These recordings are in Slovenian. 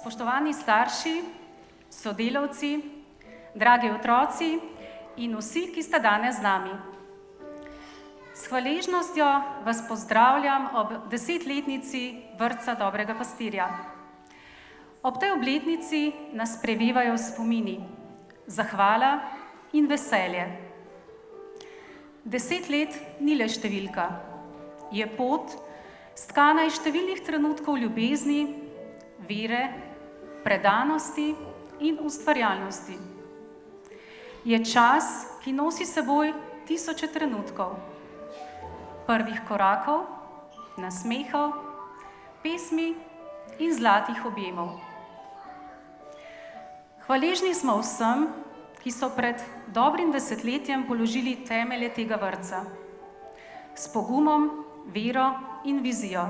Spoštovani starši, sodelavci, dragi otroci in vsi, ki ste danes z nami. S hvaležnostjo vas pozdravljam ob 10-letnici vrtca Dobrega pastirja. Ob tej obletnici nas prevevajo spomini, zahvala in veselje. 10 let ni le številka, je pot, stkana iz številnih trenutkov ljubezni, vere, predanosti in ustvarjalnosti. Je čas, ki nosi seboj tisoče trenutkov, prvih korakov, nasmehov, pesmi in zlatih objemov. Hvaležni smo vsem, ki so pred dobrim desetletjem položili temelje tega vrtca, s pogumom, vero in vizijo.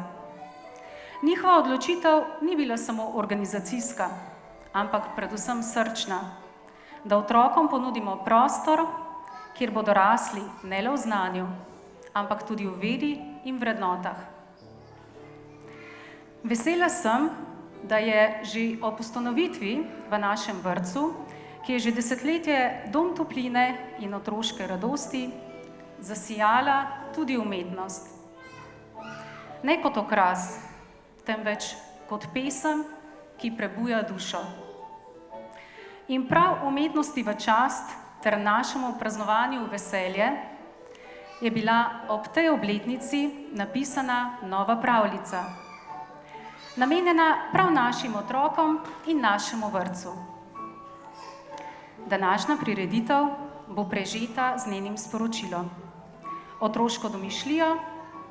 Njihova odločitev ni bila samo organizacijska, ampak predvsem srčna, da otrokom ponudimo prostor, kjer bodo rasli ne le v znanju, ampak tudi v veri in vrednotah. Vesela sem, da je že ob ustanovitvi v našem vrtcu, ki je že desetletje dom topline in otroške radosti, zasijala tudi umetnost. Ne kot okras, temveč kot pesem, ki prebuja dušo. In prav umetnosti v čast ter našemu praznovanju veselje je bila ob tej obletnici napisana nova pravljica, namenjena prav našim otrokom in našemu vrtcu. Današnja prireditev bo prežeta z njenim sporočilom, otroško domišljijo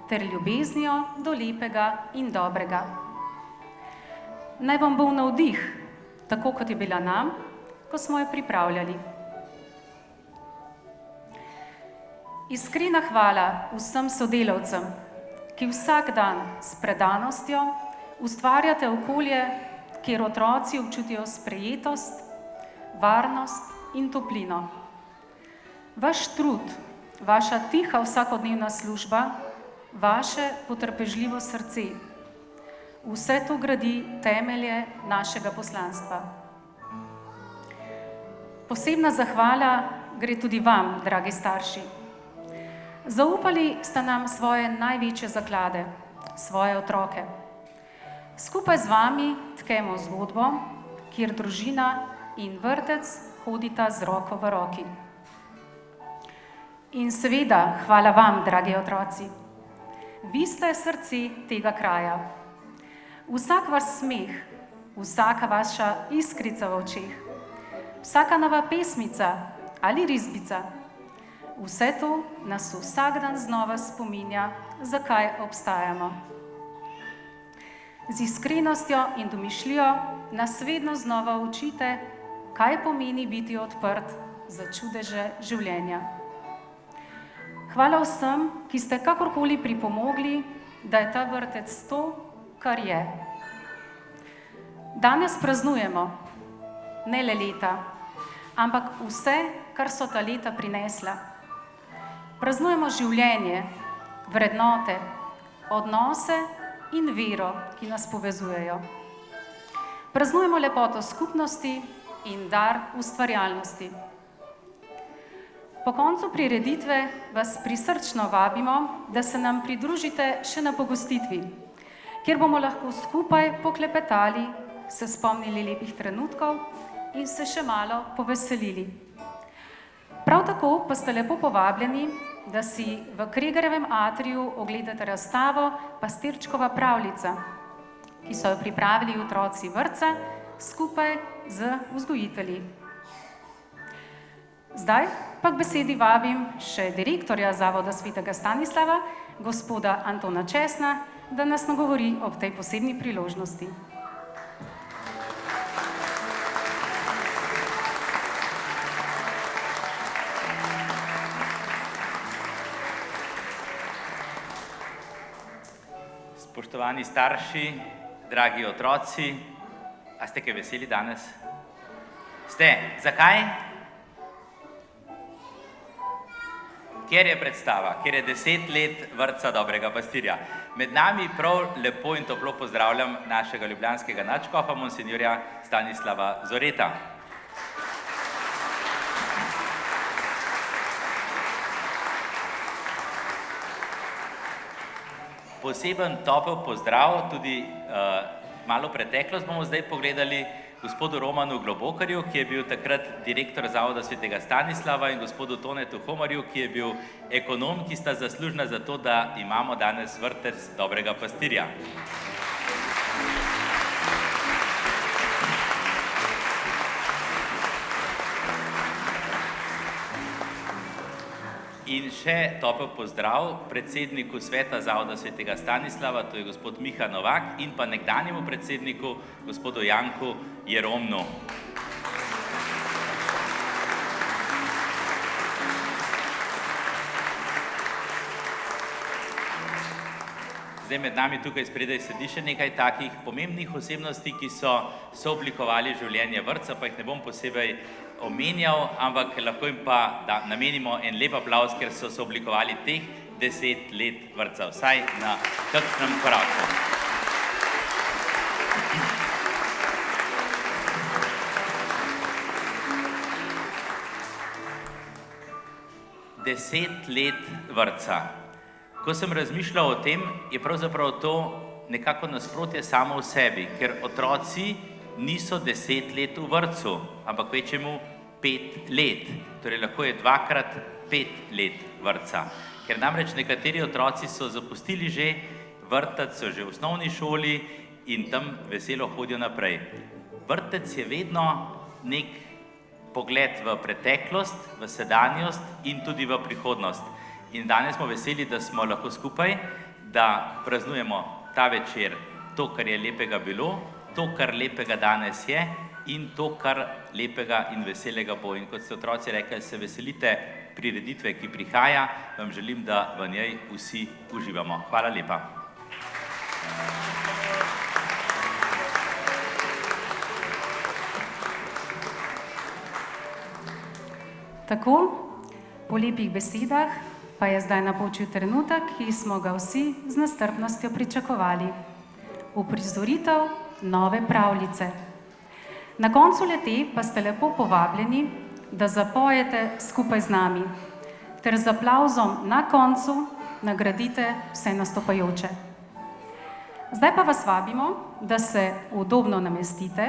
ter ljubeznijo do lepega in dobrega. Naj vam bo v navdih, tako kot je bila nam, ko smo jo pripravljali. Iskrena hvala vsem sodelavcem, ki vsak dan s predanostjo ustvarjate okolje, kjer otroci občutijo sprejetost, varnost in toplino. Vaš trud, vaša tiha vsakodnevna služba, vaše potrpežljivo srce, vse to gradi temelje našega poslanstva. Posebna zahvala gre tudi vam, dragi starši. Zaupali ste nam svoje največje zaklade, svoje otroke. Skupaj z vami tkemo zgodbo, kjer družina in vrtec hodita z roko v roki. In seveda, hvala vam, dragi otroci. Vi ste srce tega kraja. Vsak vaš smeh, vsaka vaša iskrica v očeh, vsaka nova pesmica ali risbica, vse to nas vsak dan znova spominja, zakaj obstajamo. Z iskrenostjo in domišljijo nas vedno znova učite, kaj pomeni biti odprt za čudeže življenja. Hvala vsem, ki ste kakorkoli pripomogli, da je ta vrtec to, kar je. Danes praznujemo ne le leta, ampak vse, kar so ta leta prinesla. Praznujemo življenje, vrednote, odnose in vero, ki nas povezujejo. Praznujemo lepoto skupnosti in dar ustvarjalnosti. Po koncu prireditve vas prisrčno vabimo, da se nam pridružite še na pogostitvi, kjer bomo lahko skupaj poklepetali, se spomnili lepih trenutkov in se še malo poveselili. Prav tako pa ste lepo povabljeni, da si v Kregarjevem atriju ogledate razstavo Pastirčkova pravljica, ki so jo pripravili otroci vrtca skupaj z vzgojitelji. Zdaj pa k besedi vabim še direktorja Zavoda svetega Stanislava, gospoda Antona Česna, da nas nagovori ob tej posebni priložnosti. Spoštovani starši, dragi otroci, a ste kaj veseli danes? Ste. Zakaj? Kjer je predstava, kjer je 10 let vrtca Dobrega pastirja. Med nami prav lepo in toplo pozdravljam našega ljubljanskega nadškofa, monsinjorja Stanislava Zoreta. Poseben topel pozdrav, tudi malo preteklost bomo zdaj pogledali, gospodu Romanu Globokarju, ki je bil takrat direktor Zavoda svetega Stanislava, in gospodu Tonetu Homarju, ki je bil ekonom, ki sta zaslužna za to, da imamo danes vrtec Dobrega pastirja. In še topel pozdrav predsedniku sveta Zavoda svetega Stanislava, to je gospod Miha Novak, in pa nekdanjemu predsedniku, gospodu Janku Jeromnu. Zdaj med nami tukaj spredaj sedi še nekaj takih pomembnih osebnosti, ki so sooblikovali življenje vrtca, pa jih ne bom posebej omenjal, ampak lahko jim pa namenimo en lep aplavz, ker so sooblikovali teh 10 let vrtca, vsaj na kakšnem koraku. Deset let vrtca. Ko sem razmišljal o tem, je pravzaprav to nekako nasprotje samo v sebi, ker otroci niso 10 let v vrtcu, ampak kvečjemu 5 let. Torej lahko je 2x5 let vrtca. Ker namreč nekateri otroci so zapustili že vrtec, so že v osnovni šoli in tam veselo hodijo naprej. Vrtec je vedno nek pogled v preteklost, v sedanjost in tudi v prihodnost. In danes smo veseli, da smo lahko skupaj, da praznujemo ta večer to, kar je lepega bilo, to, kar lepega danes je in to, kar lepega in veselega bo. In kot ste otroci rekli, se veselite prireditve, ki prihaja, vam želim, da v njej vsi uživamo. Hvala lepa. Tako, po lepih besedah, pa je zdaj napočil trenutek, ki smo ga vsi z nestrpnostjo pričakovali. Uprizoritev nove pravljice. Na koncu le-te pa ste lepo povabljeni, da zapojete skupaj z nami, ter z aplavzom na koncu nagradite vse nastopajoče. Zdaj pa vas vabimo, da se udobno namestite,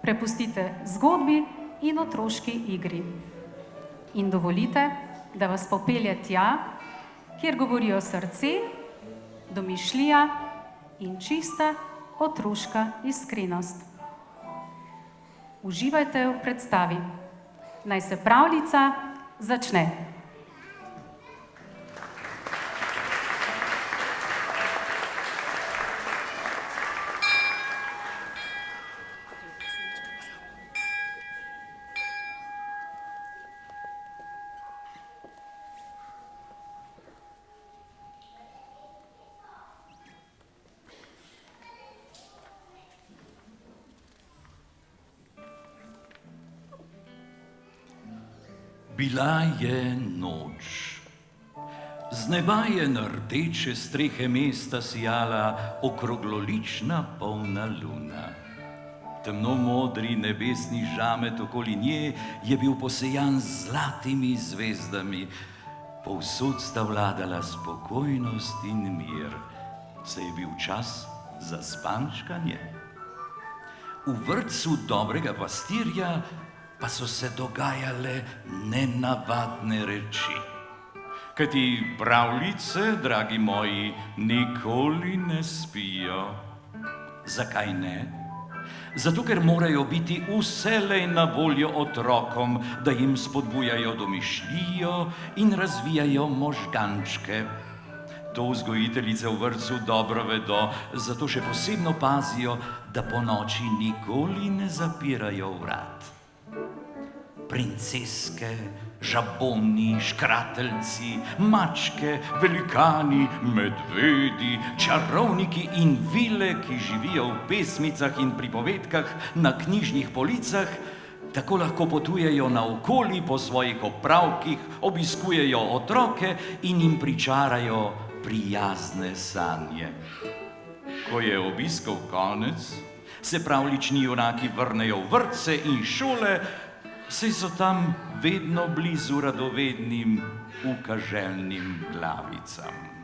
prepustite zgodbi in otroški igri. In dovolite, da vas popelje tja, kjer govorijo srce, domišljija in čista otroška iskrenost. Uživajte v predstavi. Naj se pravljica začne. Bila je noč. Z neba je na rdeče strehe mesta sijala okroglolična polna luna. Temnomodri nebesni žamet okoli nje je bil posejan z zlatimi zvezdami. Povsod sta vladala spokojnost in mir. Se je bil čas za spančkanje. V vrtcu Dobrega pastirja pa so se dogajale nenavadne reči. Kajti pravljice, dragi moji, nikoli ne spijo. Zakaj ne? Zato, ker morajo biti vselej na voljo otrokom, da jim spodbujajo domišljijo in razvijajo možgančke. To vzgojiteljice v vrtcu dobro vedo, zato še posebno pazijo, da ponoči nikoli ne zapirajo vrat. Princeske, žaboni, škrateljci, mačke, velikani, medvedi, čarovniki in vile, ki živijo v pesmicah in pripovedkah na knjižnih policah, Tako lahko potujejo naokoli po svojih opravkih, obiskujejo otroke in jim pričarajo prijazne sanje. Ko je obiskov konec, se pravljični junaki vrnejo v vrtce in šole, saj so tam vedno blizu radovednim, ukaželjnim glavicam.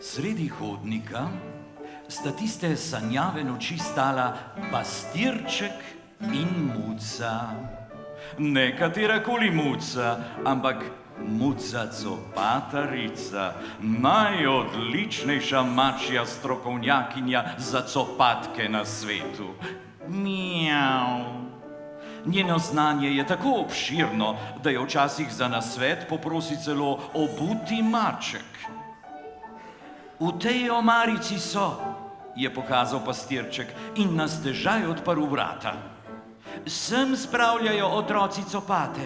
Sredi hodnika sta tiste sanjave noči stala pastirček in muca. Ne katerakoli muca, ampak muca copatarica, najodličnejša mačja strokovnjakinja za copatke na svetu. Mjav. Njeno znanje je tako obširno, da jo včasih za nasvet poprosi celo obuti maček. V tej omarici so, je pokazal pastirček in na stežaj odprl vrata. Sem spravljajo otroci copate.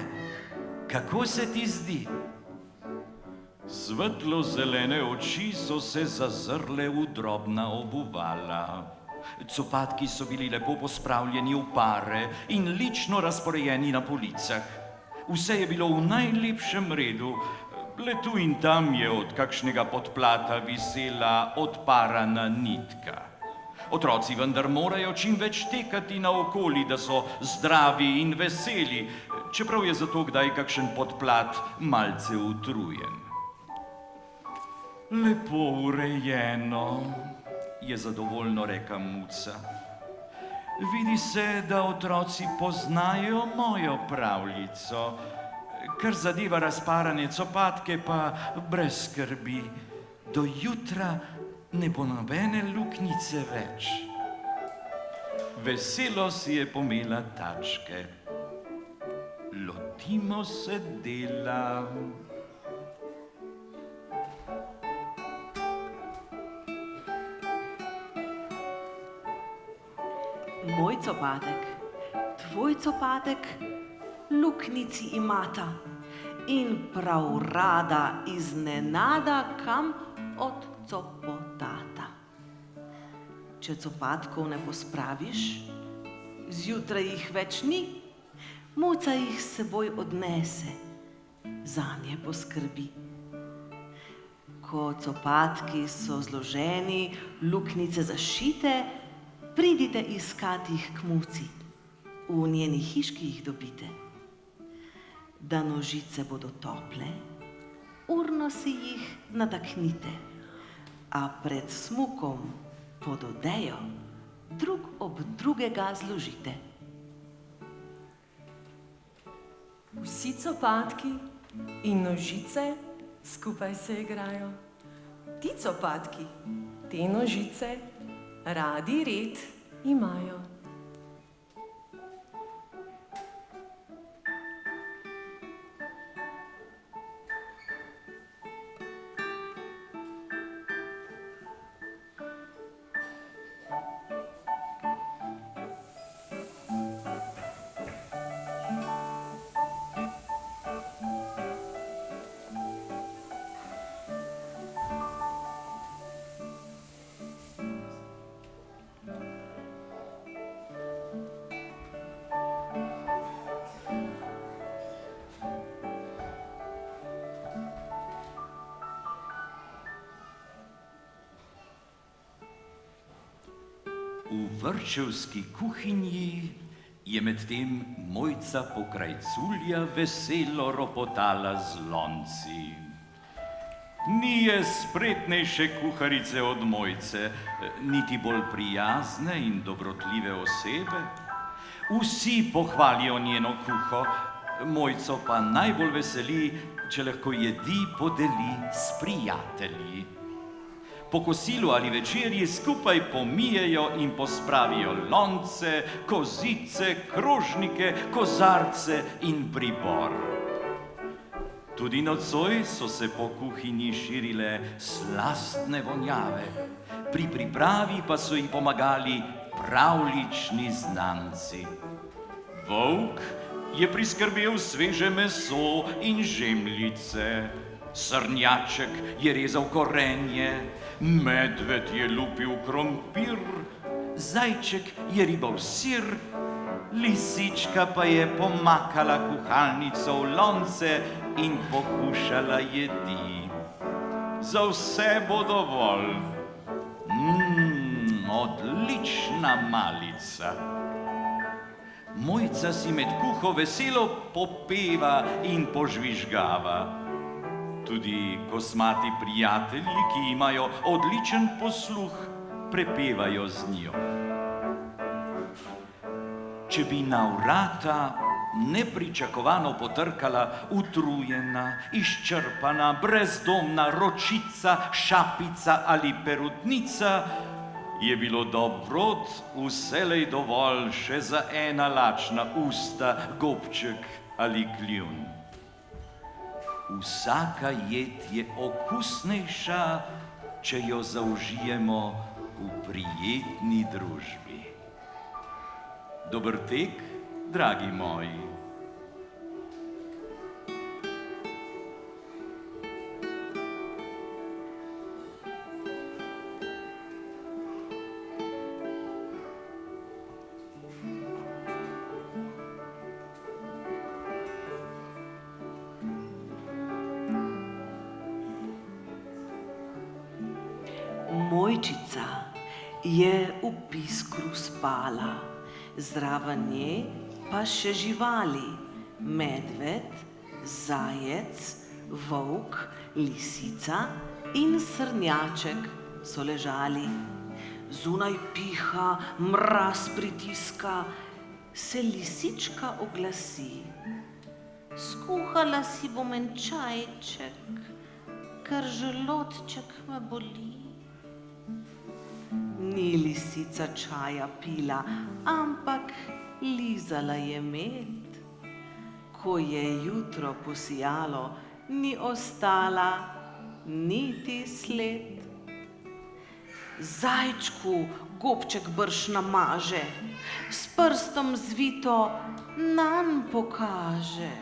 Kako se ti zdi? Svetlo-zelene oči so se zazrle v drobna obuvala. Copatki so bili lepo pospravljeni v pare in lično razporejeni na policah. Vse je bilo v najlepšem redu. Le tu in tam je od kakšnega podplata visela odparana nitka. Otroci vendar morajo čim več tekati naokoli, da so zdravi in veseli, čeprav je zato kdaj kakšen podplat malce utrujen. Lepo urejeno, je zadovoljno rekla muca. Vidi se, da otroci poznajo mojo pravljico. Kar zadeva razparane copatke, pa brez skrbi. Do jutra ne bo nobene luknjice več. Veselo si je pomela tačke. Lotimo se dela. Moj copatek, tvoj copatek, luknjici imata in prav rada iznenada kam odcopotata. Če copatkov ne pospraviš, zjutraj jih več ni, muca jih s seboj odnese, zanje poskrbi. Ko copatki so zloženi, luknjice zašite, pridite iskat jih k muci. V njeni hiški jih dobite. Da nožice bodo tople, urno si jih nataknite, a pred smukom pod odejo drug ob drugega zložite. Vsi copatki in nožice skupaj se igrajo. Ti copatki, te nožice radi red imajo. V vrtčevski kuhinji je medtem Mojca pokrajculja veselo ropotala z lonci. Ni je spretnejše kuharice od Mojce, niti bolj prijazne in dobrotljive osebe. Vsi pohvalijo njeno kuho, Mojco pa najbolj veseli, če lahko jedi podeli s prijatelji. Po kosilu ali večerji skupaj pomijejo in pospravijo lonce, kozice, krožnike, kozarce in pribor. Tudi nocoj so se po kuhinji širile slastne vonjave. Pri pripravi pa so ji pomagali pravljični znanci. Volk je priskrbel sveže meso in žemljice, srnjaček je rezal korenje, medved je lupil krompir, zajček je ribal sir, lisička pa je pomakala kuhalnico v lonce in pokušala jedi. Za vse bo dovolj. Odlična malica. Mojca si med kuho veselo popeva in požvižgava. Tudi kosmati prijatelji, ki imajo odličen posluh, prepevajo z njo. Če bi na vrata nepričakovano potrkala utrujena, izčrpana, brezdomna ročica, šapica ali perutnica, je bilo dobrot vselej dovolj še za ena lačna usta, gobček ali kljun. Vsaka jed je okusnejša, če jo zaužijemo v prijetni družbi. Dober tek, dragi moji. Mojčica je v piskru spala, zraven nje pa še živali, medved, zajec, volk, lisica in srnjaček so ležali. Zunaj piha, mraz pritiska, se lisička oglasi. Skuhala si bom en čajček, ker želodček me boli. Ni lisica čaja pila, ampak lizala je med. Ko je jutro posijalo, ni ostala niti sled. Zajčku gobček brž namaže, s prstom zvito nanj pokaže.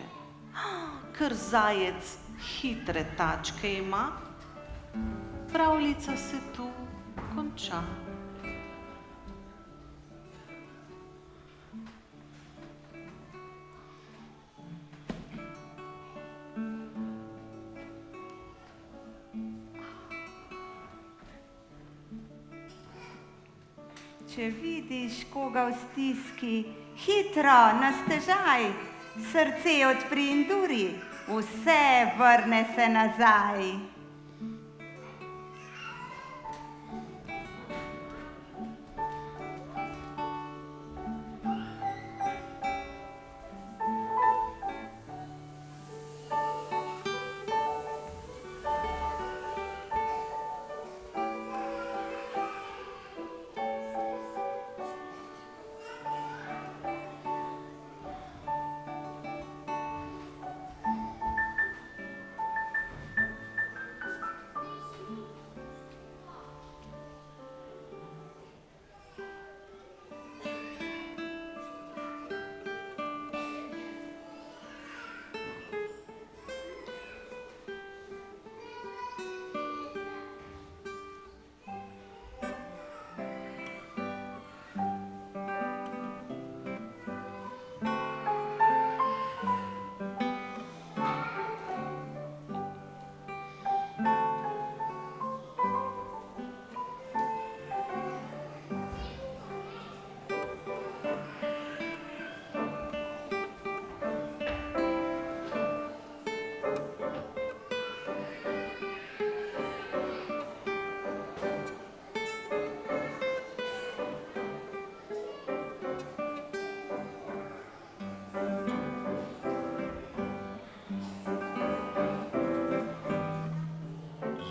Ker zajec hitre tačke ima, pravljica se tu konča. Če vidiš koga v stiski, hitro na stežaj, srce odpri in duri, vse vrne se nazaj.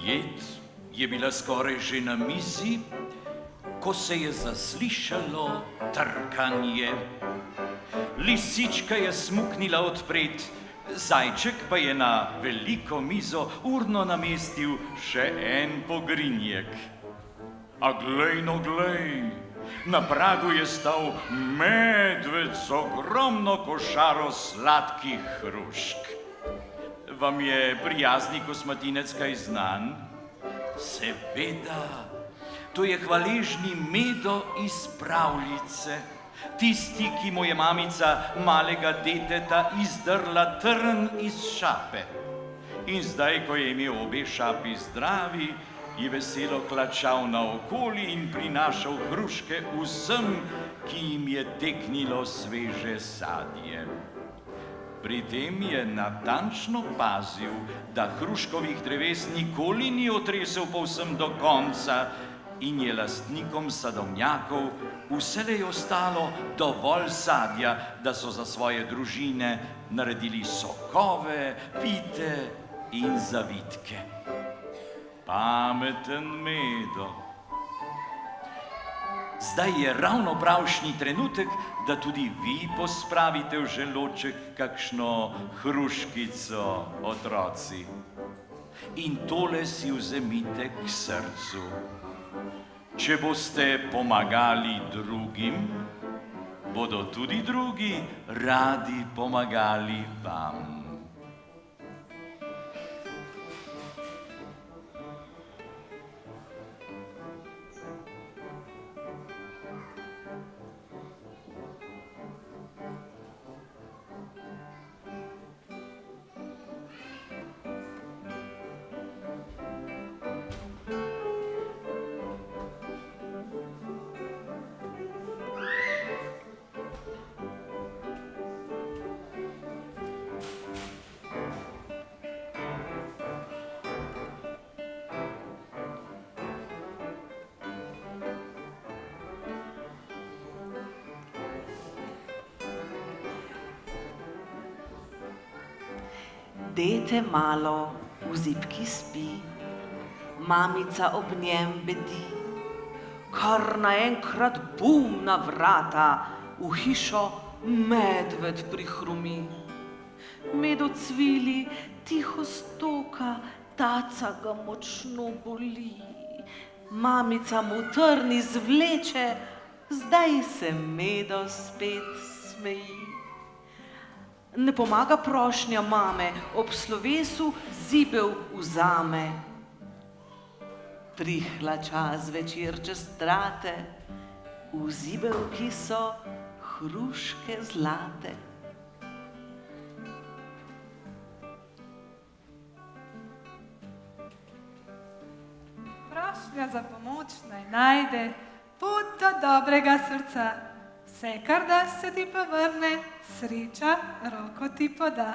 Jed je bila skoraj že na mizi, ko se je zaslišalo trkanje. Lisička je smuknila odpred, Zajček pa je na veliko mizo urno namestil še en pogrinjek. A glej, no glej, na pragu je stal medved z ogromno košaro sladkih hrušk. Vam je prijazni kosmatinec kaj znan? Seveda, to je hvaležni Medo iz pravljice. Tisti, ki mu je mamica malega deteta izdrla trn iz šape. In zdaj, ko je imel obe šapi zdravi, je veselo klačal naokoli in prinašal hruške vsem, ki jim je teknilo sveže sadje. Pri tem je natančno pazil, da hruškovih dreves nikoli ni otresel povsem do konca in je lastnikom sadovnjakov vselej ostalo dovolj sadja, da so za svoje družine naredili sokove, pite in zavitke. Pameten Medo. Zdaj je ravno pravšnji trenutek, da tudi vi pospravite v želoček kakšno hruškico, otroci. In tole si vzemite k srcu. Če boste pomagali drugim, bodo tudi drugi radi pomagali vam. Dete malo v zibki spi, mamica ob njem bedi. Kar naenkrat bum na vrata, v hišo medved prihrumi. Medo cvili, tiho stoka, taca ga močno boli. Mamica mu trn izvleče, zdaj se Medo spet smeji. Ne pomaga prošnja mame, ob slovesu zibel vzame. Prihla čas večer čez trate, v zibelki so hruške zlate. Prošnja za pomoč naj najde pot do dobrega srca. Vse, kar da se ti pa vrne, sreča roko ti poda.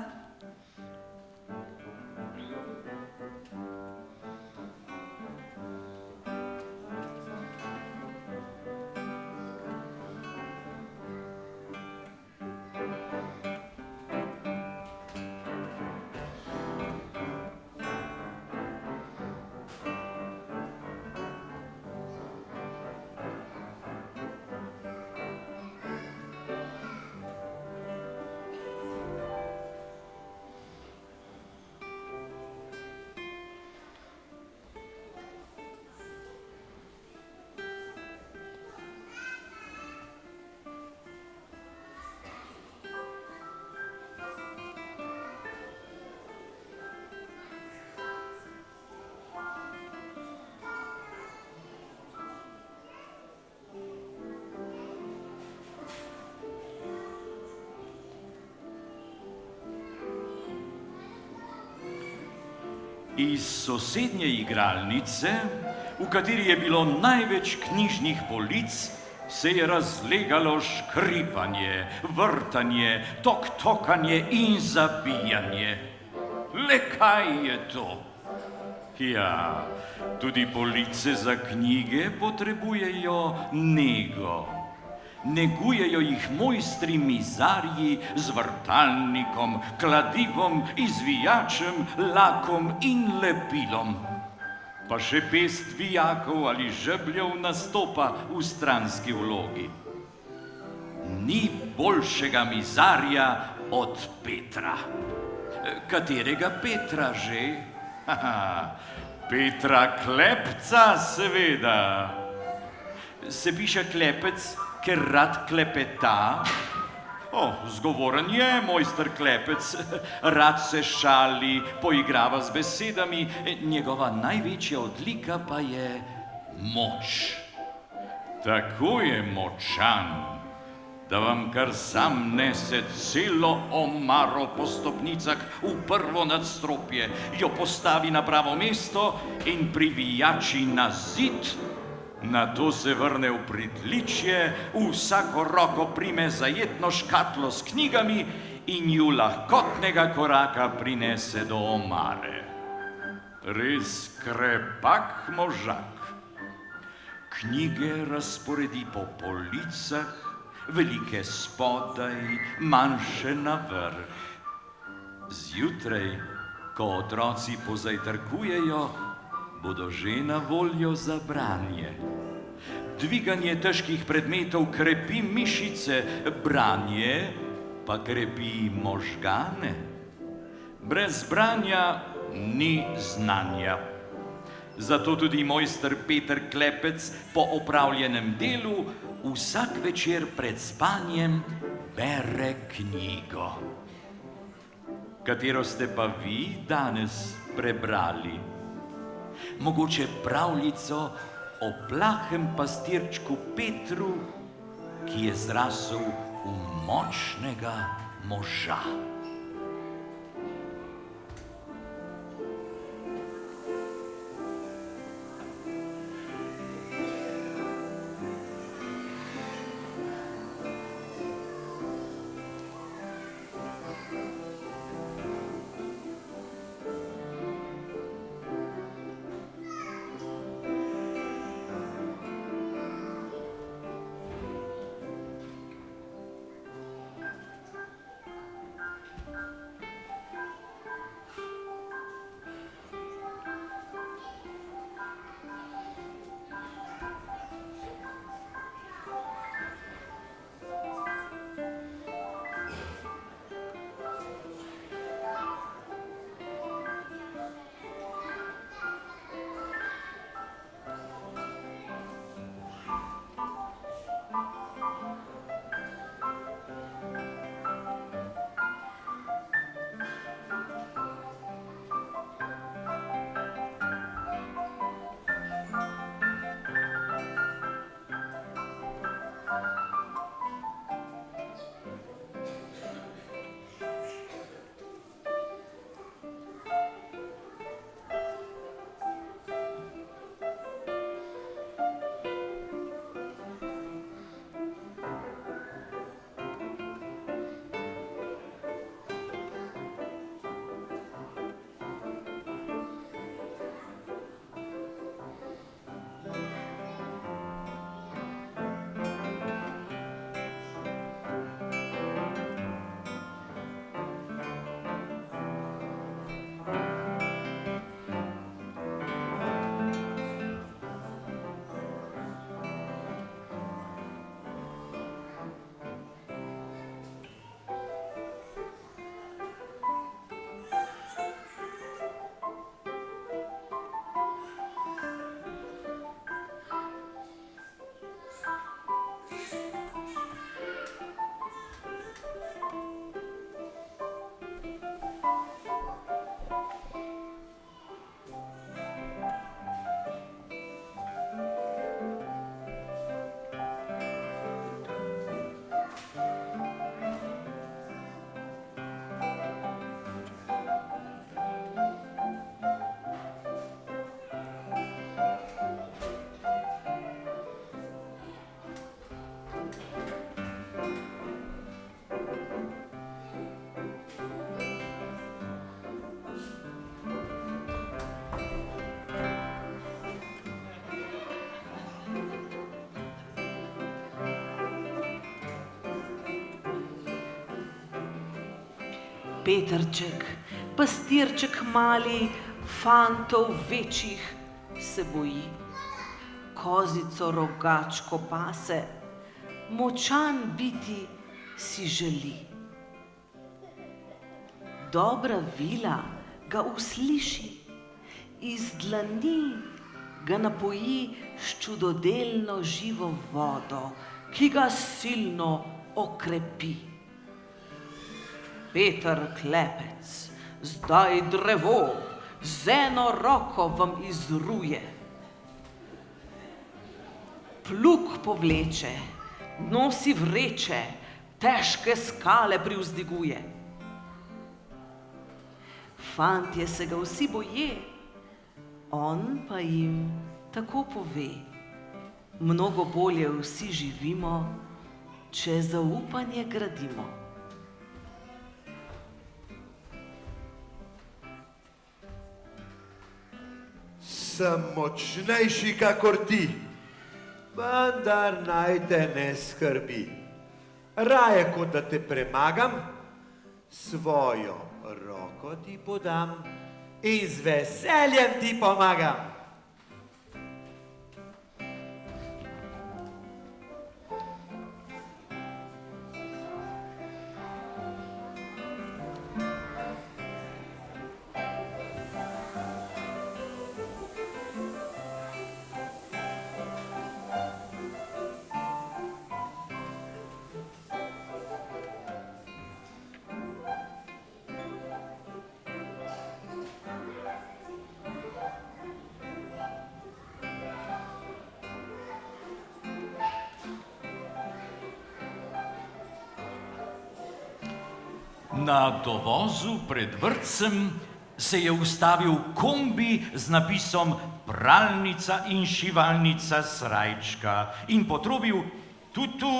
Iz sosednje igralnice, v kateri je bilo največ knjižnih polic, se je razlegalo škripanje, vrtanje, tok-tokanje in zabijanje. Le kaj je to? Ja, tudi police za knjige potrebujejo nego. Negujejo jih mojstri mizarji z vrtalnikom, kladivom, izvijačem, lakom in lepilom. Pa še pest vijakov ali žebljev nastopa v stranski vlogi. Ni boljšega mizarja od Petra. Katerega Petra že? Petra Klepca, seveda. Se piše Klepec, ker rad klepeta? Zgovoren je mojster Klepec, rad se šali, poigrava z besedami, njegova največja odlika pa je moč. Tako je močan, da vam kar sam nese celo omaro po stopnicah v prvo nadstropje, jo postavi na pravo mesto in privijači na zid. Nato se vrne v pritličje, vsako roko prime zajetno škatlo s knjigami in ju lahkotnega koraka prinese do omare. Res krepak možak. Knjige razporedi po policah, velike spodaj, manjše na vrh. Zjutraj, ko otroci pozajtrkujejo, bodo že na voljo za branje. Dviganje težkih predmetov krepi mišice, branje pa krepi možgane. Brez branja ni znanja. Zato tudi mojster Peter Klepec po opravljenem delu vsak večer pred spanjem bere knjigo. Katero ste pa vi danes prebrali? Mogoče pravljico o plahem pastirčku Petru, ki je zrasel v močnega moža. Petrček, pastirček mali, fantov večjih se boji. Kozico rogačko pase, močan biti si želi. dobra vila ga usliši, iz dlani ga napoji s čudodelno živo vodo, ki ga silno okrepi. Peter Klepec, zdaj drevo z eno roko vam izruje. Plug povleče, nosi vreče, težke skale privzdiguje. Fantje se ga vsi boje, on pa jim tako pove: mnogo bolje vsi živimo, če zaupanje gradimo. Sem močnejši kakor ti, vendar naj te ne skrbi. Raje, kot da te premagam, svojo roko ti podam in z veseljem ti pomagam. Na dovozu pred vrtcem se je ustavil kombi z napisom Pralnica in šivalnica Srajčka in potrobil tutu.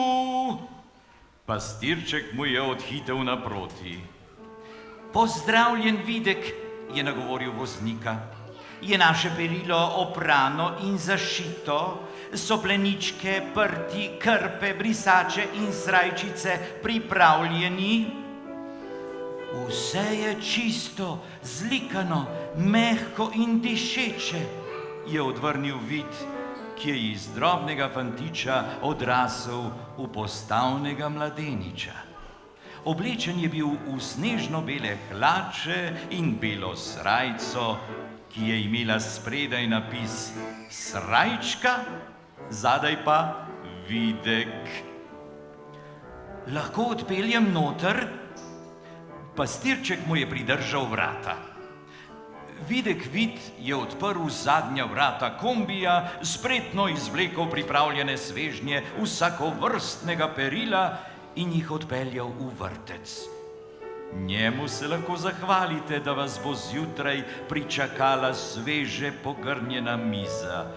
Pastirček mu je odhitel naproti. Pozdravljen, Videk, je nagovoril voznika. Je naše perilo oprano in zašito, so pleničke, prti, krpe, brisače in srajčice pripravljeni? Vse je čisto, zlikano, mehko in dišeče, je odvrnil Vid, ki je iz drobnega fantiča odrasel v postavnega mladeniča. Oblečen je bil v snežno-bele hlače in belo srajco, ki je imela spredaj napis Srajčka, zadaj pa Videk. Lahko odpeljem noter? Pastirček mu je pridržal vrata. Videk Vid je odprl zadnja vrata kombija, spretno izvlekel pripravljene svežnje vsakovrstnega perila in jih odpeljal v vrtec. Njemu se lahko zahvalite, da vas bo zjutraj pričakala sveže pogrnjena miza.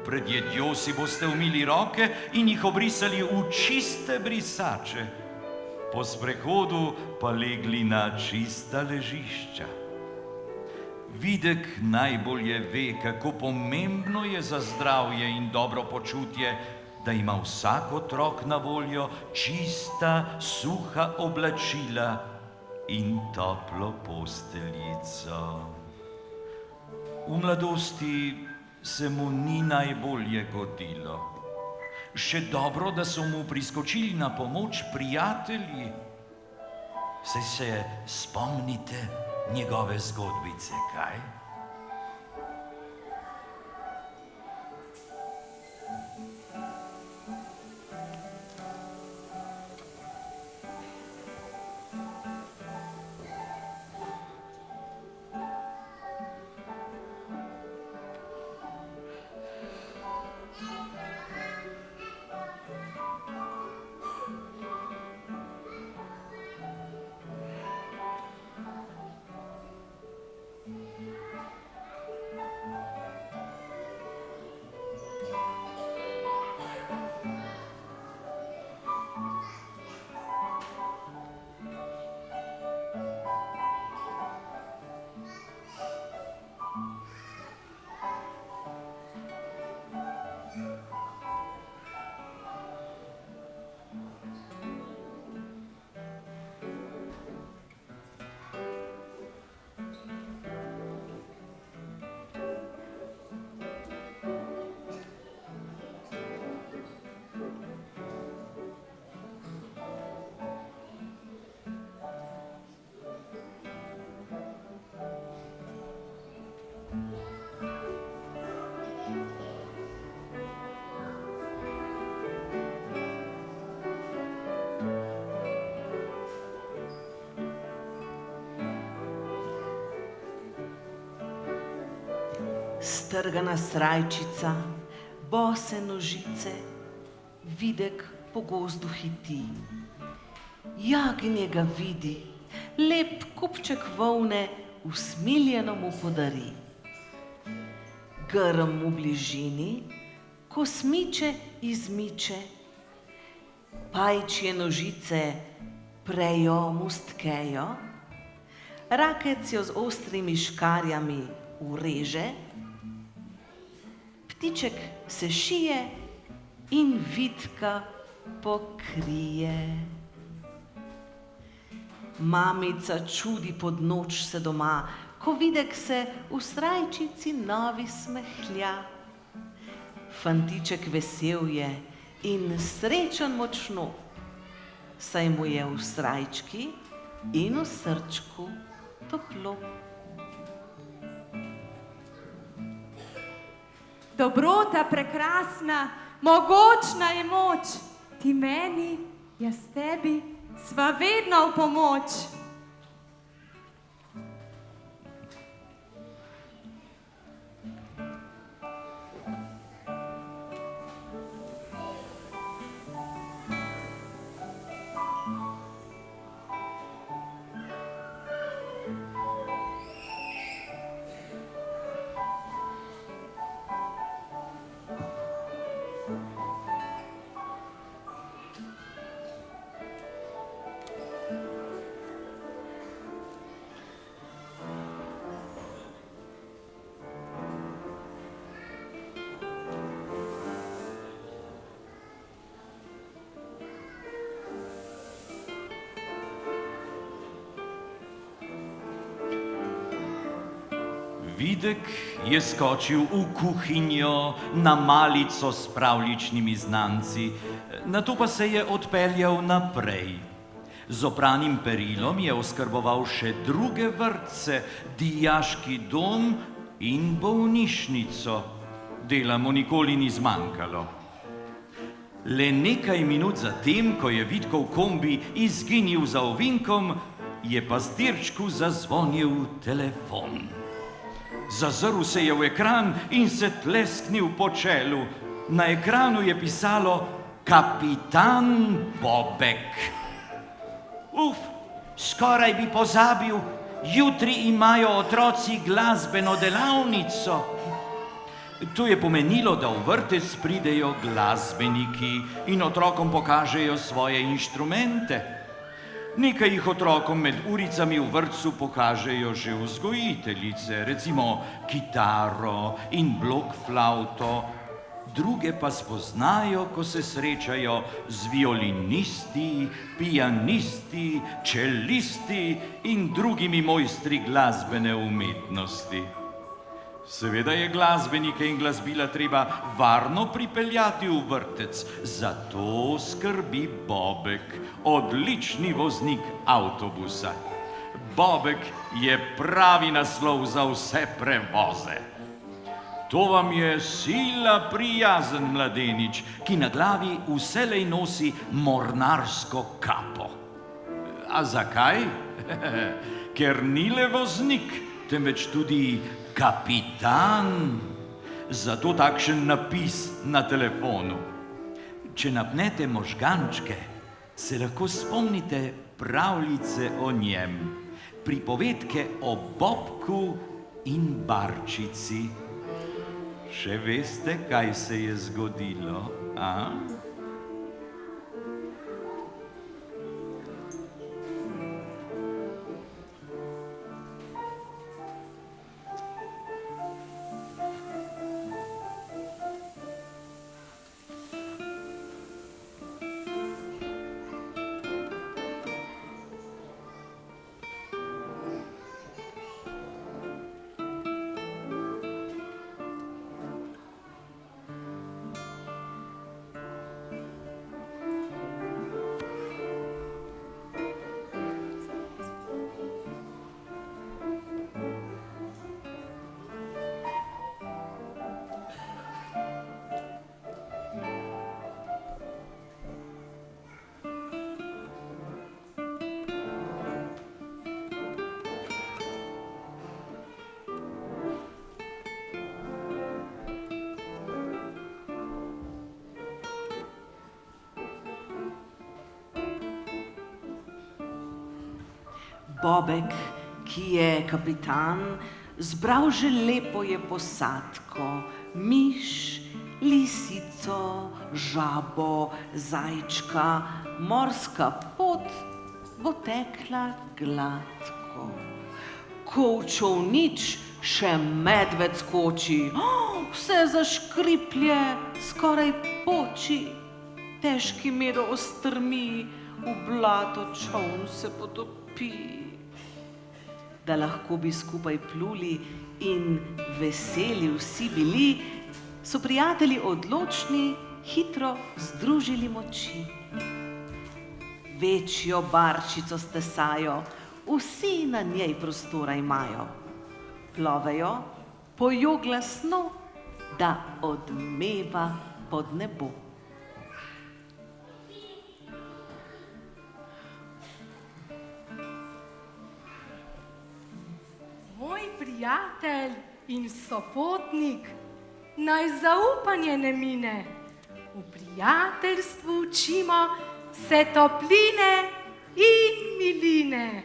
Pred jedjo si boste umili roke in jih obrisali v čiste brisače. Po sprehodu pa legli na čista ležišča. Videk najbolje ve, kako pomembno je za zdravje in dobro počutje, da ima vsak otrok na voljo čista, suha oblačila in toplo posteljico. V mladosti se mu ni najbolje godilo. Še dobro, da so mu priskočili na pomoč prijatelji. Saj se spomnite njegove zgodbice, kaj? Strgana srajčica, bose nožice, Videk po gozdu hiti. Jagnje ga vidi, lep kupček volne usmiljeno mu podari. Grm v bližini, kosmiče izmiče, pajčje nožice prejo mu stkejo, rakec jo z ostrimi škarjami ureže, ptiček se šije in Vidka pokrije. Mamica čudi pod noč se doma, ko Videk se v srajčici novi smehlja. Fantiček vesel je in srečen močno, saj mu je v srajčki in v srčku toplo. Dobrota prekrasna, mogočna je moč, ti meni, jaz tebi, sva vedno v pomoč. Videk je skočil v kuhinjo na malico s pravljičnimi znanci, nato pa se je odpeljal naprej. Z opranim perilom je oskrboval še druge vrtce, dijaški dom in bolnišnico. Dela mu nikoli ni zmanjkalo. Le nekaj minut zatem, ko je Vidkov kombi izginil za ovinkom, je pastirčku zazvonil telefon. Zazrl se je v ekran in se tlesknil po čelu. Na ekranu je pisalo Kapitan Bobek. Skoraj bi pozabil, jutri imajo otroci glasbeno delavnico. To je pomenilo, da v vrtec pridejo glasbeniki in otrokom pokažejo svoje inštrumente. Nekaj jih otrokom med uricami v vrtcu pokažejo že vzgojiteljice, recimo kitaro in blokflavto, druge pa spoznajo, ko se srečajo z violinisti, pianisti, čelisti in drugimi mojstri glasbene umetnosti. Seveda je glasbenike in glasbila treba varno pripeljati v vrtec, zato skrbi Bobek, odlični voznik avtobusa. Bobek je pravi naslov za vse prevoze. To vam je sila prijazen mladenič, ki na glavi vselej nosi mornarsko kapo. A zakaj? Ker ni le voznik, temveč tudi kapitan. Zato takšen napis na telefonu. Če napnete možgančke, se lahko spomnite pravljice o njem, pripovedke o Bobku in barčici. Še veste, kaj se je zgodilo, a? Bobek, ki je kapitan, zbral že lepo je posadko, miš, lisico, žabo, zajčka, morska pot bo tekla gladko. Ko v čolnič še medved skoči, vse zaškriplje, skoraj poči, težki medo ostrmi, v blato čoln se potopi. Da lahko bi skupaj pluli in veseli vsi bili, so prijatelji odločni hitro združili moči. Večjo barčico stesajo, vsi na njej prostora imajo. Plovejo, pojo glasno, da odmeva pod nebo. Moj prijatelj in sopotnik, naj zaupanje ne mine. V prijateljstvu učimo se topline in miline.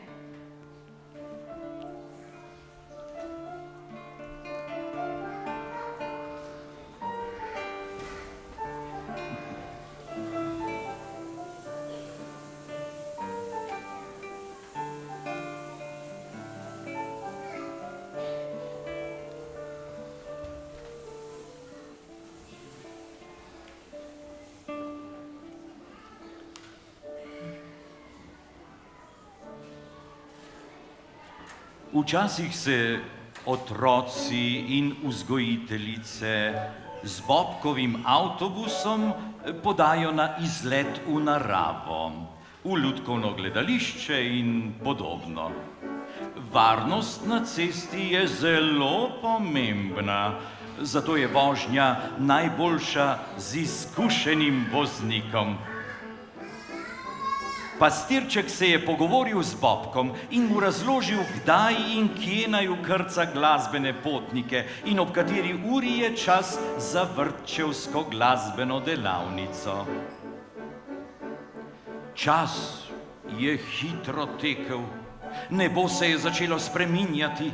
Včasih se otroci in vzgojiteljice z Bobkovim avtobusom podajo na izlet v naravo, v lutkovno gledališče in podobno. Varnost na cesti je zelo pomembna, zato je vožnja najboljša z izkušenim voznikom. Pastirček se je pogovoril z Bobkom in mu razložil, kdaj in kje naj vkrca glasbene potnike in ob kateri uri je čas za vrtčevsko glasbeno delavnico. Čas je hitro tekel, nebo se je začelo spreminjati,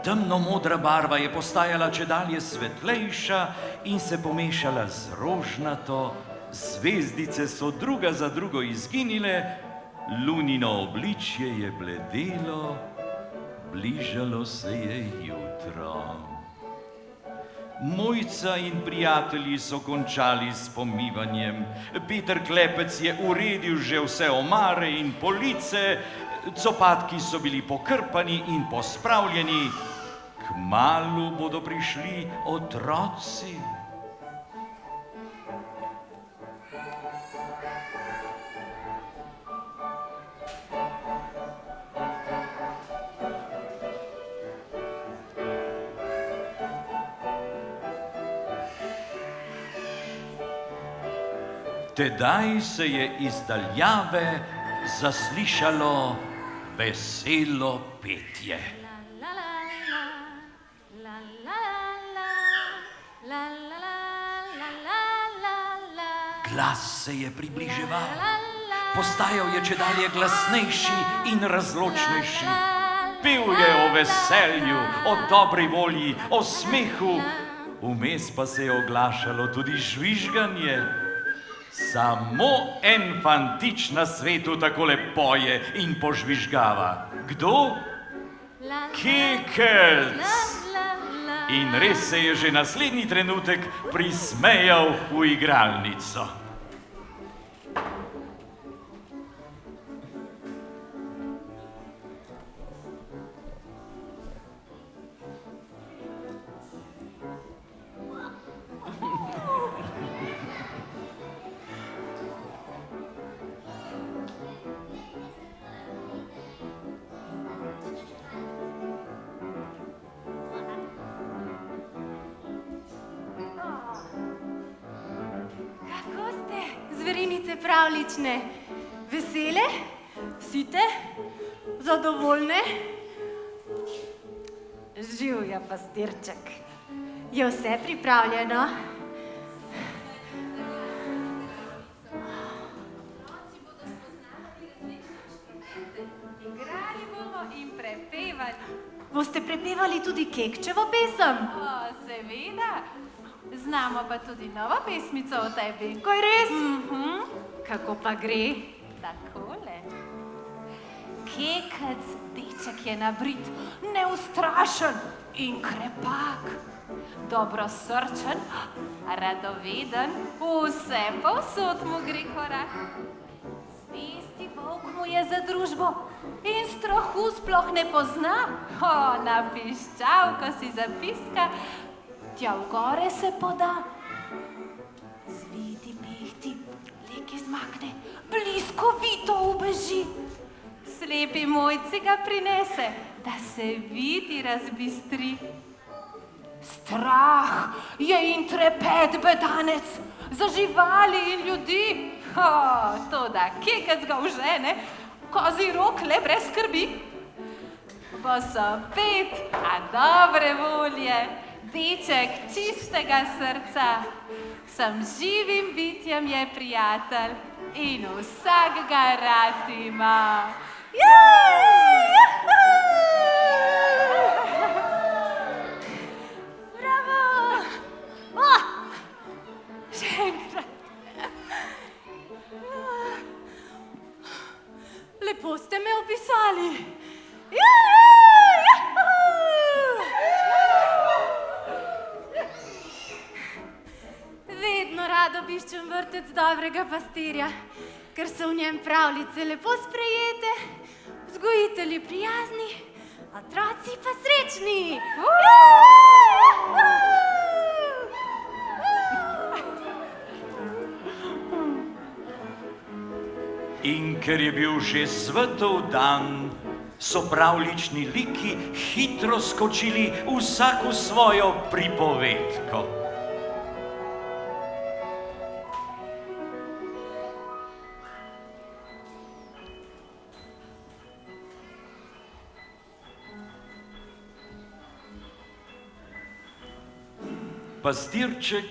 temno-modra barva je postajala čedalje svetlejša in se pomešala z rožnato, zvezdice so druga za drugo izginile, lunino obličje je bledelo, bližalo se je jutro. Mojca in prijatelji so končali s pomivanjem, Peter Klepec je uredil že vse omare in police, copatki so bili pokrpani in pospravljeni, kmalu bodo prišli otroci. Tedaj se je iz daljave zaslišalo veselo petje. Glas se je približeval, postajal je čedalje glasnejši in razločnejši. Pel je o veselju, o dobri volji, o smehu, vmes pa se je oglašalo tudi žvižganje. Samo en fantič na svetu takole poje in požvižgava. Kdo? Kekelc! In res se je že naslednji trenutek prismejal v igralnico. Zverinice pravlične, vesele, site, zadovoljne? Živja, pastirček, je vse pripravljeno? Igrali bomo Boste prepevali tudi Kekčevo pesem? Seveda. Znamo pa tudi novo pesmico o tebi. Kaj res? Kako pa gre? Takole. Kekec, deček je nabrit, neustrašen in krepak. Dobrosrčen, radoveden, vse povsod mu gre korak. Zvesti volk mu je za družbo in strahu sploh ne pozna. Na piščalko si zapiska, tja v gore se poda. Zviti pehti, lek izmakne, bliskovito ubeži. Slepi mojci ga prinese, da se vidi razbistri. Strah je in trepet bedanec za živali in ljudi. Toda Kekec ga užene, kozji rok le brez skrbi. Bo so pet, a dobre volje, deček čistega srca. Sem živim bitjem je prijatelj in vsak ga rad ima. Lepo ste me opisali. Vedno rado obiščem vrtec dobrega pastirja, ker so v njem pravljice lepo sprejete, vzgojitelji prijazni, otroci pa srečni. In ker je bil že svetov dan, so pravljični liki hitro skočili vsak v svojo pripovedko. Pastirček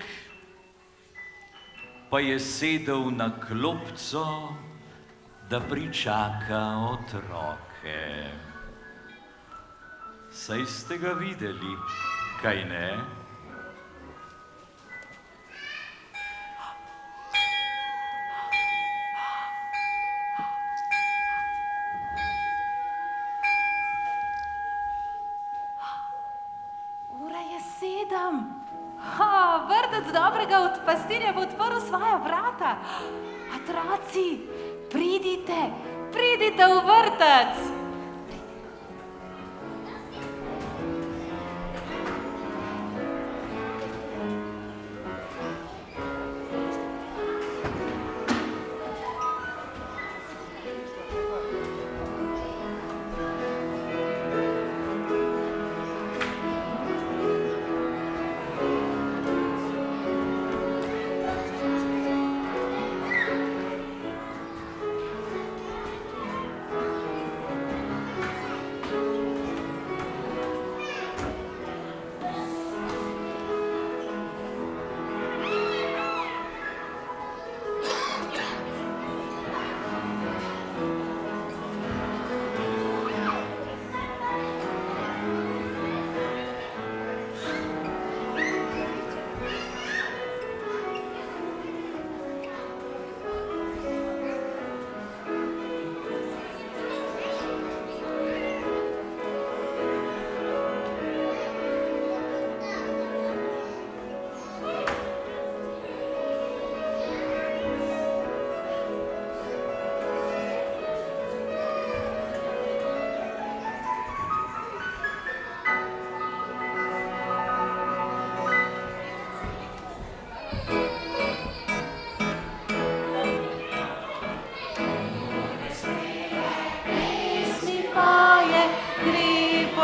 pa je sedel na klopco, da pričaka otroke. Saj ste ga videli, kaj ne? Ura je 7. Vrtec dobrega pastirja bo odprl svoja vrata. Otroci, pridite v vrtec.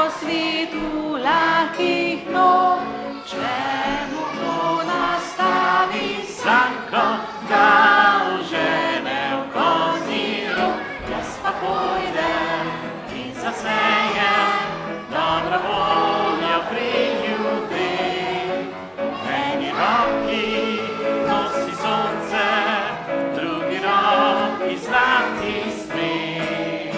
Svetu lahkih nog, čemu bo nastavi Sanko ga užene v kozji rog, jaz pa pojdem in zasejem dobro voljo pri ljudeh. Eni roki nosi sonce, drugi roki zlati smeh.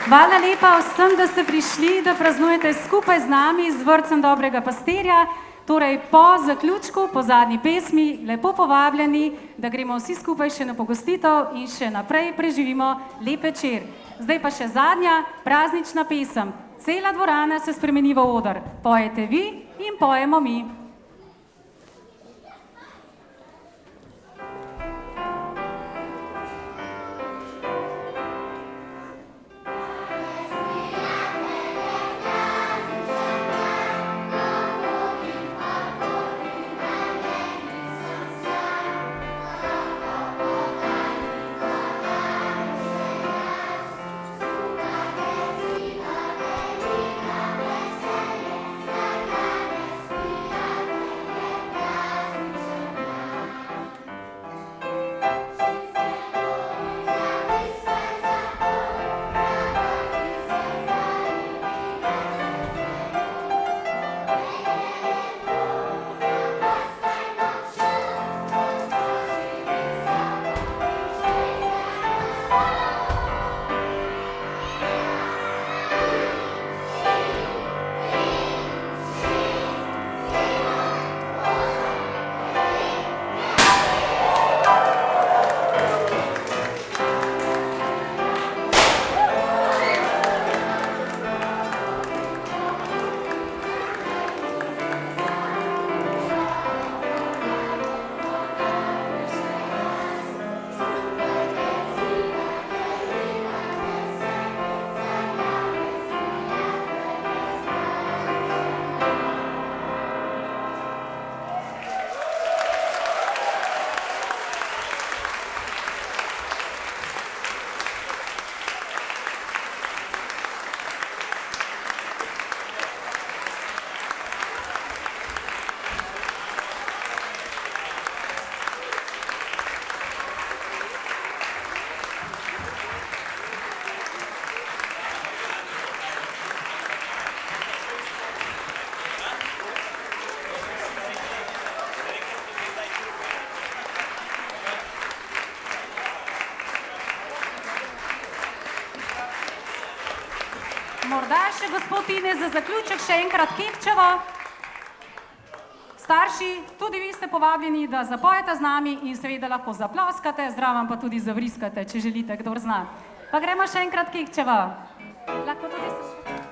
Hvala lepa vsem, da ste prišli, da praznujete skupaj z nami z vrtcem Dobrega pastirja. Torej, po zaključku, po zadnji pesmi, lepo povabljeni, da gremo vsi skupaj še na pogostitev in še naprej preživimo lep večer. Zdaj pa še zadnja praznična pesem. Cela dvorana se spremeni v oder. Pojete vi in pojemo mi. Morda še gospod Ines za zaključek še enkrat Kekčevo. Starši, tudi vi ste povabljeni, da zapojete z nami in seveda lahko zaploskate, zraven pa tudi zavriskate, če želite, kdor zna. Pa gremo še enkrat Kekčevo. Lahko tudi